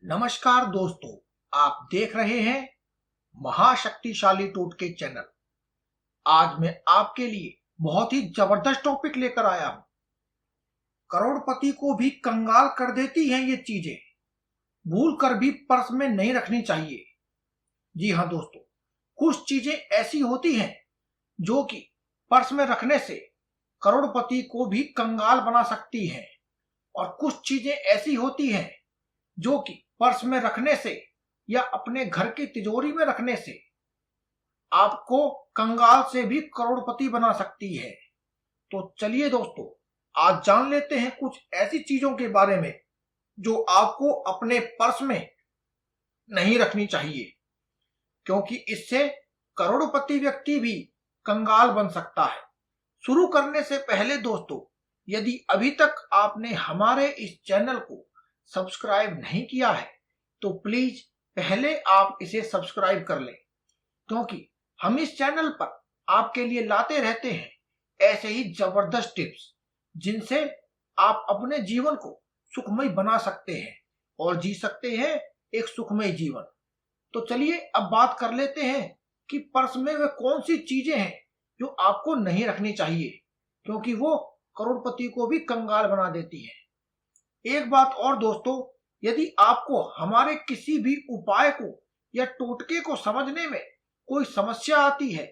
नमस्कार दोस्तों, आप देख रहे हैं महाशक्तिशाली टोटके चैनल। आज मैं आपके लिए बहुत ही जबरदस्त टॉपिक लेकर आया हूं। करोड़पति को भी कंगाल कर देती हैं ये चीजें, भूल कर भी पर्स में नहीं रखनी चाहिए। जी हाँ दोस्तों, कुछ चीजें ऐसी होती हैं जो कि पर्स में रखने से करोड़पति को भी कंगाल बना सकती हैं, और कुछ चीजें ऐसी होती हैं जो कि पर्स में रखने से या अपने घर की तिजोरी में रखने से आपको कंगाल से भी करोड़पति बना सकती है। तो चलिए दोस्तों, आज जान लेते हैं कुछ ऐसी चीजों के बारे में जो आपको अपने पर्स में नहीं रखनी चाहिए, क्योंकि इससे करोड़पति व्यक्ति भी कंगाल बन सकता है। शुरू करने से पहले दोस्तों, यदि अभी तक आपने हमारे इस चैनल को सब्सक्राइब नहीं किया है तो प्लीज पहले आप इसे सब्सक्राइब कर लें, क्योंकि हम इस चैनल पर आपके लिए लाते रहते हैं ऐसे ही जबरदस्त टिप्स जिनसे आप अपने जीवन को सुखमय बना सकते हैं और जी सकते हैं एक सुखमय जीवन। तो चलिए अब बात कर लेते हैं कि पर्स में वे कौन सी चीजें हैं जो आपको नहीं रखनी चाहिए, क्योंकि वो करोड़पति को भी कंगाल बना देती है। एक बात और दोस्तों, यदि आपको हमारे किसी भी उपाय को या टोटके को समझने में कोई समस्या आती है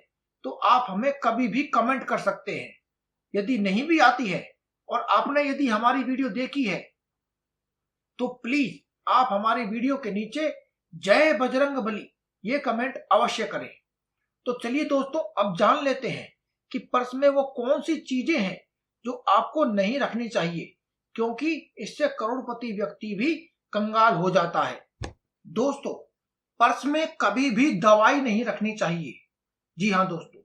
तो आप हमें कभी भी कमेंट कर सकते हैं। यदि नहीं भी आती है और आपने यदि हमारी वीडियो देखी है तो प्लीज आप हमारी वीडियो के नीचे जय बजरंग बली ये कमेंट अवश्य करें। तो चलिए दोस्तों, अब जान लेते हैं कि पर्स में वो कौन सी चीजें हैं जो आपको नहीं रखनी चाहिए, क्योंकि इससे करोड़पति व्यक्ति भी कंगाल हो जाता है। दोस्तों, पर्स में कभी भी दवाई नहीं रखनी चाहिए। जी हाँ दोस्तों,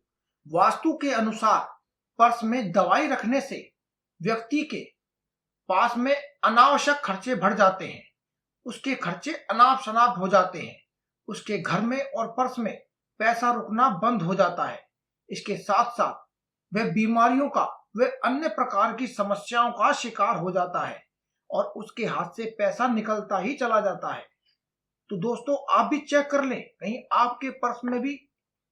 वास्तु के अनुसार पर्स में दवाई रखने से व्यक्ति के पास में अनावश्यक खर्चे बढ़ जाते हैं, उसके खर्चे अनाप शनाप हो जाते हैं, उसके घर में और पर्स में पैसा रुकना बंद हो जाता है। इसके साथ साथ वह बीमारियों का, वह अन्य प्रकार की समस्याओं का शिकार हो जाता है और उसके हाथ से पैसा निकलता ही चला जाता है। तो दोस्तों, आप भी चेक कर लें कहीं आपके पर्स में भी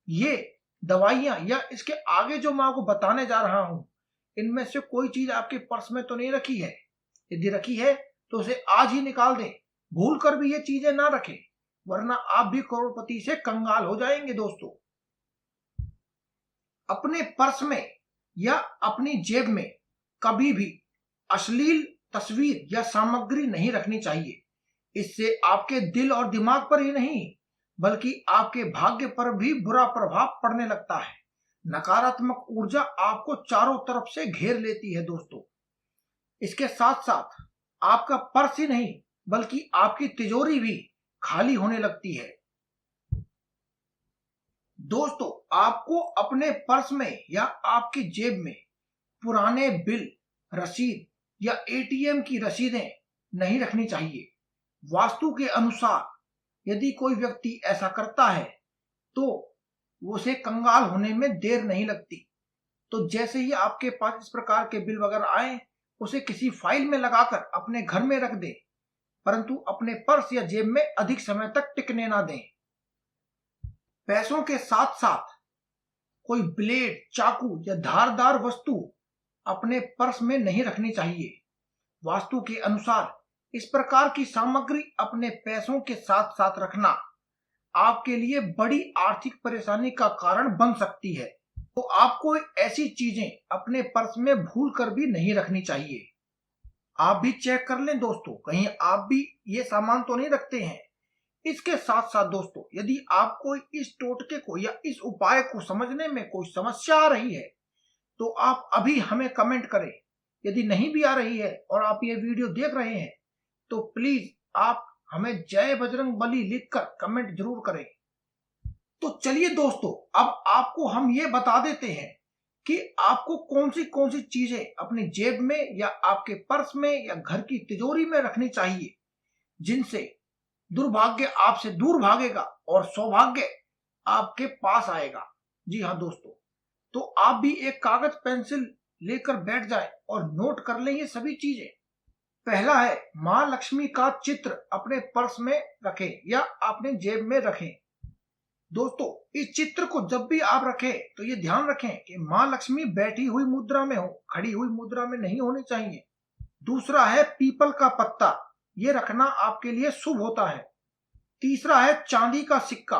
ये दवाइयां या इसके आगे जो मैं आपको बताने जा रहा हूं इनमें से कोई चीज आपके पर्स में तो नहीं रखी है। यदि रखी है तो उसे आज ही निकाल दें, भूल कर भी ये चीजें ना रखें, वरना आप भी करोड़पति से कंगाल हो जाएंगे। दोस्तों, अपने पर्स में या अपनी जेब में कभी भी अश्लील तस्वीर या सामग्री नहीं रखनी चाहिए। इससे आपके दिल और दिमाग पर ही नहीं बल्कि आपके भाग्य पर भी बुरा प्रभाव पड़ने लगता है। नकारात्मक ऊर्जा आपको चारों तरफ से घेर लेती है। दोस्तों, इसके साथ साथ आपका पर्स ही नहीं बल्कि आपकी तिजोरी भी खाली होने लगती है। दोस्तों, आपको अपने पर्स में या आपकी जेब में पुराने बिल, रसीद या एटीएम की रसीदें नहीं रखनी चाहिए। वास्तु के अनुसार यदि कोई व्यक्ति ऐसा करता है तो उसे कंगाल होने में देर नहीं लगती। तो जैसे ही आपके पास इस प्रकार के बिल वगैरह आए, उसे किसी फाइल में लगाकर अपने घर में रख दें, परंतु अपने पर्स या जेब में अधिक समय तक टिकने ना दें। पैसों के साथ साथ कोई ब्लेड, चाकू या धारदार वस्तु अपने पर्स में नहीं रखनी चाहिए। वास्तु के अनुसार इस प्रकार की सामग्री अपने पैसों के साथ साथ रखना आपके लिए बड़ी आर्थिक परेशानी का कारण बन सकती है। तो आपको ऐसी चीजें अपने पर्स में भूल कर भी नहीं रखनी चाहिए। आप भी चेक कर लें दोस्तों, कहीं आप भी ये सामान तो नहीं रखते हैं। इसके साथ साथ दोस्तों, यदि आपको इस टोटके को या इस उपाय को समझने में कोई समस्या आ रही है तो आप अभी हमें कमेंट करें। यदि नहीं भी आ रही है और आप ये वीडियो देख रहे हैं तो प्लीज आप हमें जय बजरंग बली लिखकर कमेंट जरूर करें। तो चलिए दोस्तों, अब आपको हम ये बता देते हैं कि आपको कौन सी चीजें अपनी जेब में या आपके पर्स में या घर की तिजोरी में रखनी चाहिए, जिनसे दुर्भाग्य आपसे दूर भागेगा और सौभाग्य आपके पास आएगा। जी हाँ दोस्तों, तो आप भी एक कागज पेंसिल लेकर बैठ जाएं और नोट कर लें ये सभी चीजें। पहला है मां लक्ष्मी का चित्र अपने पर्स में रखें या अपने जेब में रखें। दोस्तों, इस चित्र को जब भी आप रखें तो ये ध्यान रखें कि मां लक्ष्मी बैठी हुई मुद्रा में हो, खड़ी हुई मुद्रा में नहीं होनी चाहिए। दूसरा है पीपल का पत्ता, ये रखना आपके लिए शुभ होता है। तीसरा है चांदी का सिक्का।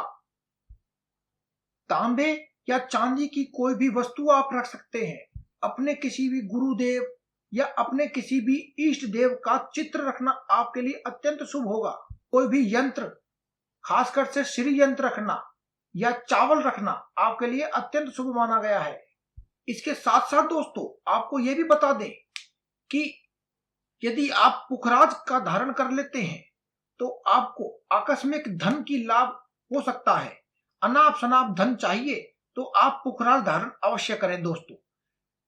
तांबे या चांदी की कोई भी वस्तु आप रख सकते हैं। अपने किसी भी गुरुदेव या अपने किसी भी इष्ट देव का चित्र रखना आपके लिए अत्यंत शुभ होगा। कोई भी यंत्र, खासकर से श्री यंत्र रखना या चावल रखना आपके लिए अत्यंत शुभ माना गया है। इसके साथ साथ दोस्तों, आपको यह भी बता दें कि यदि आप पुखराज का धारण कर लेते हैं तो आपको आकस्मिक धन की लाभ हो सकता है। अनाप शनाप धन चाहिए तो आप पुखराज धारण अवश्य करें दोस्तों।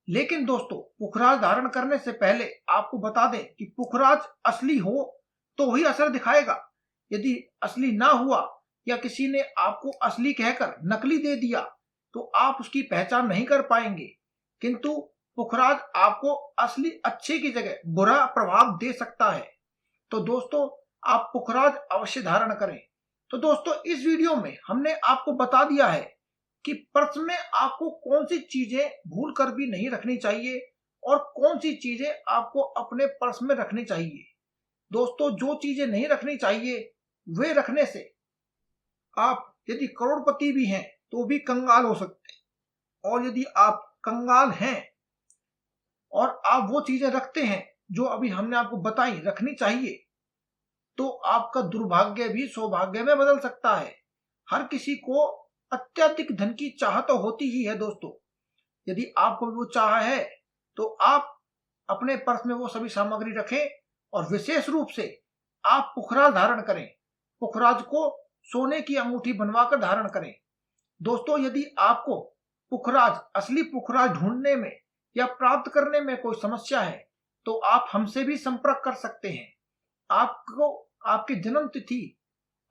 लेकिन दोस्तों, पुखराज धारण करने से पहले आपको बता दें कि पुखराज असली हो तो ही असर दिखाएगा। यदि असली ना हुआ या किसी ने आपको असली कहकर नकली दे दिया तो आप उसकी पहचान नहीं कर पाएंगे। किंतु पुखराज आपको असली अच्छे की जगह बुरा प्रभाव दे सकता है। तो दोस्तों, आप पुखराज अवश्य धारण करें। तो दोस्तों, इस वीडियो में हमने आपको बता दिया है कि पर्स में आपको कौन सी चीजें भूल कर भी नहीं रखनी चाहिए और कौन सी चीजें आपको अपने पर्स में रखनी चाहिए। दोस्तों, जो चीजें नहीं रखनी चाहिए वे रखने से आप यदि करोड़पति भी हैं तो भी कंगाल हो सकते हैं, और यदि आप कंगाल हैं और आप वो चीजें रखते हैं जो अभी हमने आपको बताई रखनी चाहिए, तो आपका दुर्भाग्य भी सौभाग्य में बदल सकता है। हर किसी को अत्यधिक धन की चाह तो होती ही है दोस्तों। यदि आपको भी वो चाह है तो आप अपने पर्स में वो सभी सामग्री रखें और विशेष रूप से आप पुखराज धारण करें। पुखराज को सोने की अंगूठी बनवाकर धारण करें। दोस्तों, यदि आपको पुखराज, असली पुखराज ढूंढने में या प्राप्त करने में कोई समस्या है तो आप हमसे भी संपर्क कर सकते हैं। आपको आपकी जन्म तिथि,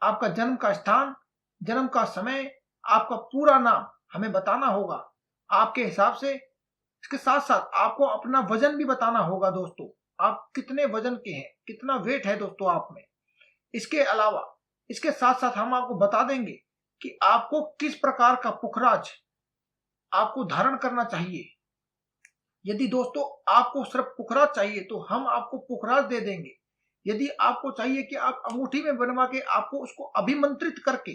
आपका जन्म का स्थान, जन्म का समय, आपका पूरा नाम हमें बताना होगा आपके हिसाब से। इसके साथ साथ आपको अपना वजन भी बताना होगा दोस्तों। आप कितने वजन के हैं, कितना वेट है दोस्तों आप में। इसके अलावा इसके साथ साथ हम आपको बता देंगे कि आपको किस प्रकार का पुखराज आपको धारण करना चाहिए। यदि दोस्तों आपको सिर्फ पुखराज चाहिए तो हम आपको पुखराज दे देंगे। यदि आपको चाहिए कि आप अंगूठी में बनवा के आपको उसको अभिमंत्रित करके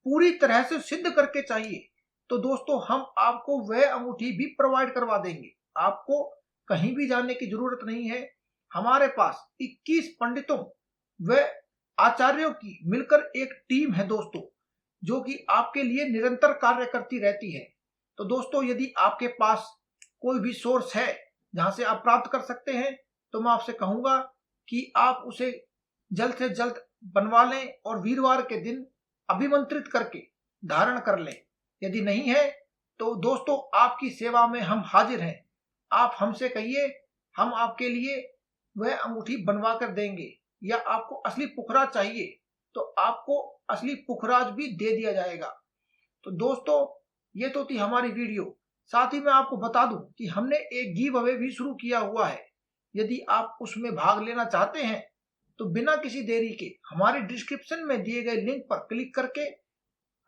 पूरी तरह से सिद्ध करके चाहिए तो दोस्तों हम आपको वह अंगूठी भी प्रोवाइड करवा देंगे। आपको कहीं भी जाने की जरूरत नहीं है। हमारे पास 21 पंडितों व आचार्यों की मिलकर एक टीम है दोस्तों, जो कि आपके लिए निरंतर कार्य करती रहती है। तो दोस्तों, यदि आपके पास कोई भी सोर्स है जहां से आप प्राप्त कर सकते हैं तो मैं आपसे कहूंगा कि आप उसे जल्द से जल्द बनवा लें और वीरवार के दिन अभिमंत्रित करके धारण कर लें। यदि नहीं है तो दोस्तों आपकी सेवा में हम हाजिर हैं। आप हमसे कहिए, हम आपके लिए वह अंगूठी बनवा कर देंगे। या आपको असली पुखराज चाहिए तो आपको असली पुखराज भी दे दिया जाएगा। तो दोस्तों, ये तो थी हमारी वीडियो। साथ ही मैं आपको बता दूं कि हमने एक गिव अवे भी शुरू किया हुआ है। यदि आप उसमें भाग लेना चाहते हैं तो बिना किसी देरी के हमारे डिस्क्रिप्शन में दिए गए लिंक पर क्लिक करके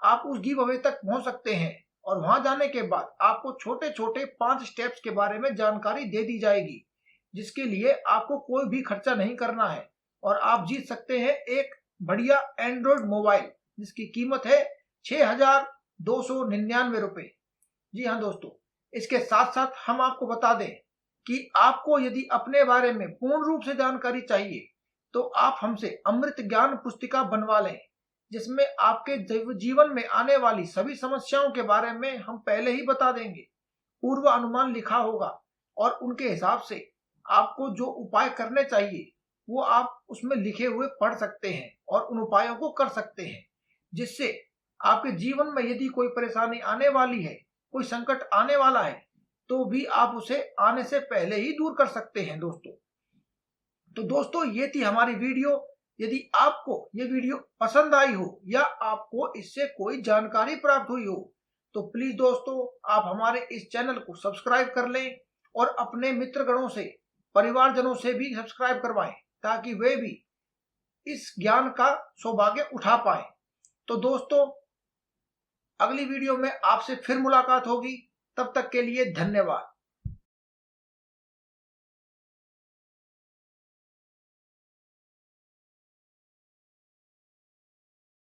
आप उस गिव अवे तक पहुंच सकते हैं। और वहां जाने के बाद आपको छोटे छोटे 5 स्टेप्स के बारे में जानकारी दे दी जाएगी, जिसके लिए आपको कोई भी खर्चा नहीं करना है और आप जीत सकते हैं एक बढ़िया एंड्रॉइड मोबाइल, जिसकी कीमत है 6,299 रुपए। जी हाँ दोस्तों, इसके साथ साथ हम आपको बता दें कि आपको यदि अपने बारे में पूर्ण रूप से जानकारी चाहिए तो आप हमसे अमृत ज्ञान पुस्तिका बनवा लें, जिसमें आपके जीवन में आने वाली सभी समस्याओं के बारे में हम पहले ही बता देंगे। पूर्व अनुमान लिखा होगा और उनके हिसाब से आपको जो उपाय करने चाहिए वो आप उसमें लिखे हुए पढ़ सकते हैं और उन उपायों को कर सकते हैं, जिससे आपके जीवन में यदि कोई परेशानी आने वाली है, कोई संकट आने वाला है, तो भी आप उसे आने से पहले ही दूर कर सकते हैं दोस्तों। तो दोस्तों, ये थी हमारी वीडियो। यदि आपको ये वीडियो पसंद आई हो या आपको इससे कोई जानकारी प्राप्त हुई हो तो प्लीज दोस्तों आप हमारे इस चैनल को सब्सक्राइब कर लें और अपने मित्रगणों से परिवारजनों से भी सब्सक्राइब करवाएं ताकि वे भी इस ज्ञान का सौभाग्य उठा पाए। तो दोस्तों, अगली वीडियो में आपसे फिर मुलाकात होगी। तब तक के लिए धन्यवाद।